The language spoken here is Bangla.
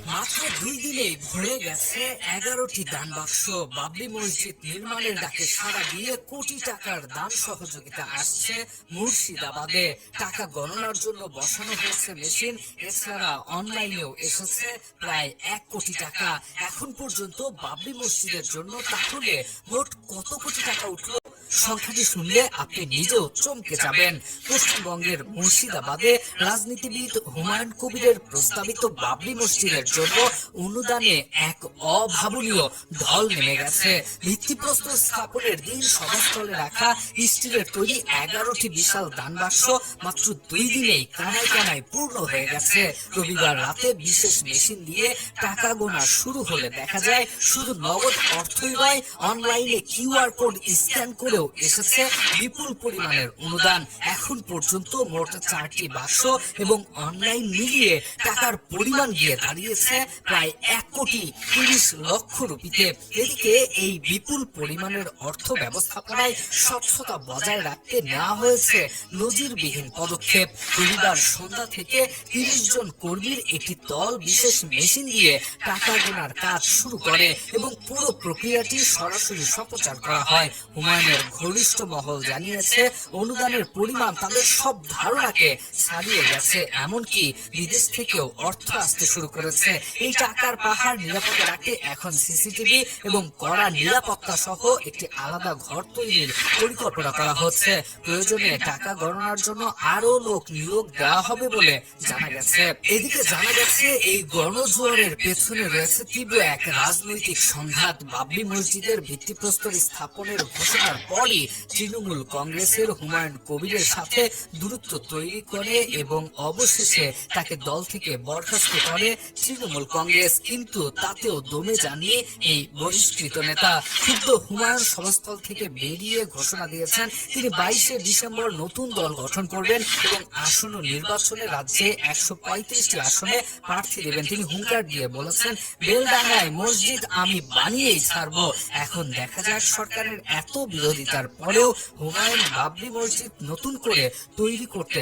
মাত্র 2 দিনে ভরে গেছে 11টি দান বাক্স। বাবরি মসজিদ নির্মাণের ডাকে সাড়া দিয়ে কোটি টাকার দান সহযোগিতা আসছে মুর্শিদাবাদে। টাকা গণনার জন্য বসানো হয়েছে মেশিন। এছাড়া অনলাইনেও এসেছে প্রায় 1 কোটি টাকা। এখন পর্যন্ত বাবরি মসজিদের জন্য তাহলে মোট কত কোটি টাকা উঠলো? সংখ্যাটি শুনলে আপনি নিজেও চমকে যাবেন। পশ্চিমবঙ্গের মুর্শিদাবাদে রাজনীতিবিদ হুমায়ুন কবিরের প্রস্তাবিত বাবরি মসজিদের জন্য অনুদানে এক অভাবনীয় ঢল নেমে গেছে। ভিত্তিপ্রস্তর স্থাপনের দিন সভাস্থলে রাখা স্টিলের তৈরি 11টি বিশাল দান বাক্স মাত্র 2 দিনেই কানায় কানায় পূর্ণ হয়ে গেছে। রবিবার রাতে বিশেষ মেশিন দিয়ে টাকা গোনা শুরু হলে দেখা যায় শুধু নগদ অর্থই নয়, অনলাইনে কিউআর কোড স্ক্যান করেও এসেছে বিপুল পরিমাণের অনুদান। এখন পর্যন্ত মোট 4টি বাক্স এবং অনলাইন মিলিয়ে টাকার পরিমাণ গিয়ে দাঁড়িয়েছে প্রায় 1 কোটি 30 লক্ষ রুপিতে। এদিকে এই বিপুল পরিমাণের অর্থ ব্যবস্থাপনায় স্বচ্ছতা বজায় রাখতে নেওয়া হয়েছে নজিরবিহীন পদক্ষেপ। রবিবার সন্ধ্যা থেকে 30 জন কর্মীর একটি দল বিশেষ মেশিন দিয়ে টাকা গোনার কাজ শুরু করে এবং পুরো প্রক্রিয়াটি সরাসরি সম্প্রচার করা হয়। হুমায়ুনের ঘনিষ্ঠ মহল জানিয়েছে অনুদানের পরিমাণ তাদের সব ধারণাকে ছাড়িয়ে গেছে, এমনকি বিদেশ থেকেও অর্থ আসতে শুরু করেছে। এই টাকার পাহাড় নিরাপদে রাখতে এখন সিসিটিভি এবং কড়া নিরাপত্তা সহ একটি আলাদা ঘর তৈরির পরিকল্পনা করা হচ্ছে। প্রয়োজনে টাকা গণনার জন্য আরো লোক নিয়োগ দেওয়া হবে বলে জানা গেছে। এদিকে জানা গেছে এই গণজোয়ারের পেছনে রয়েছে তীব্র এক রাজনৈতিক সংঘাত। বাবরি মসজিদের ভিত্তিপ্রস্তর স্থাপনের ঘোষণার পরই তৃণমূল কংগ্রেসের হুমায়ুন কবিরের সাথে দূরত্ব তৈরি করে এবং অবশেষে তাকে দল থেকে বরখাস্ত করে তৃণমূল কংগ্রেস। কিন্তু তাতেও দমে জানিয়ে এই বহিষ্কৃত নেতা ক্ষুব্ধ হুমায়ুন সভাস্থল থেকে বেরিয়ে ঘোষণা দিয়েছেন তিনি 22শে ডিসেম্বর নতুন দল গঠন করবেন এবং আসন্ন নির্বাচনে রাজ্যে 135টি আসনে প্রার্থী দেবেন। তিনি হুঙ্কার দিয়ে বলেছেন, বেলডাঙ্গায় মসজিদ আমি বানিয়েই ছাড়বো। এখন দেখা যাক সরকারের এত বিরোধিতার পরেও হুমায়ুন বাবরি মসজিদ নতুন করে তৈরি করতে